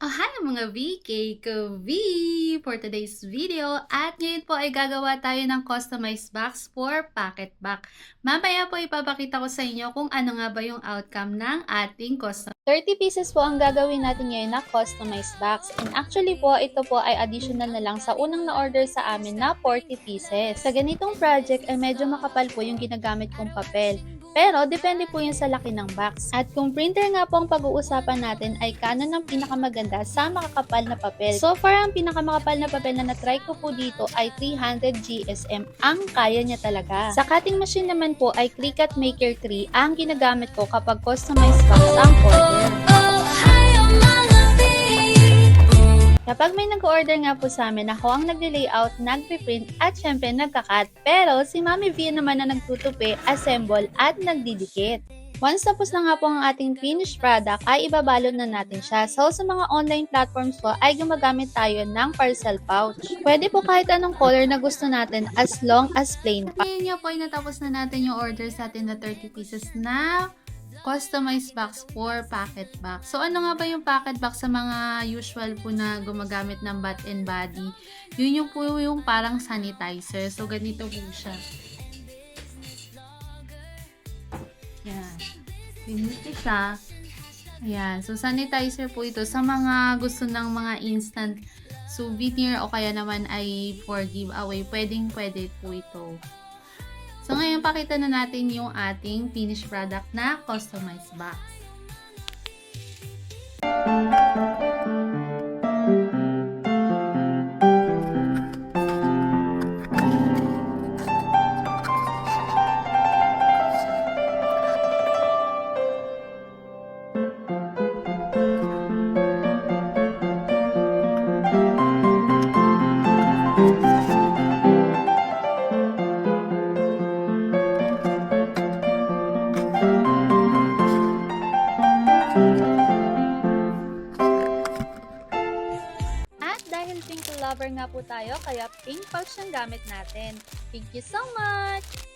Oh, hi mga VK ko V! For today's video at ngayon po ay gagawa tayo ng customized box for pocket bag. Mamaya po ipapakita ko sa inyo kung ano nga ba yung outcome ng ating custom. 30 pieces po ang gagawin natin ngayon na customized box. And actually po, ito po ay additional na lang sa unang na-order sa amin na 40 pieces. Sa ganitong project ay medyo makapal po yung ginagamit kong papel. Pero, depende po yun sa laki ng box. At kung printer nga po ang pag-uusapan natin ay Canon ang pinakamaganda sa makakapal na papel. So far, ang pinakamakapal na papel na na-try ko po dito ay 300 GSM. Ang kaya niya talaga. Sa cutting machine naman po ay Cricut Maker 3 ang ginagamit ko kapag customized box ang order. Kapag may nag-order nga po sa amin, ako ang nag-layout, nag-print at syempre nagka-cut. Pero si Mami V naman na nagtutupi, assemble at nagdidikit. Once tapos na nga po ang ating finished product, ay ibabalot na natin siya. So sa mga online platforms po ay gumagamit tayo ng parcel pouch. Pwede po kahit anong color na gusto natin as long as plain pa. Ngayon nga po ay natapos na natin yung order sa atin na 30 pieces na customized box for pocket box. So, ano nga ba yung pocket box sa mga usual po na gumagamit ng Bath and Body? Yun yung po yung parang sanitizer. So, ganito po siya. Yan. Ganito siya. Ayan. So, sanitizer po ito sa mga gusto ng mga instant souvenir o kaya naman ay for giveaway. Pwedeng-pwede po ito. So, ngayon pakita na natin yung ating finished product na customized box. Dahil pink lover nga po tayo, kaya pink pouch ang gamit natin. Thank you so much!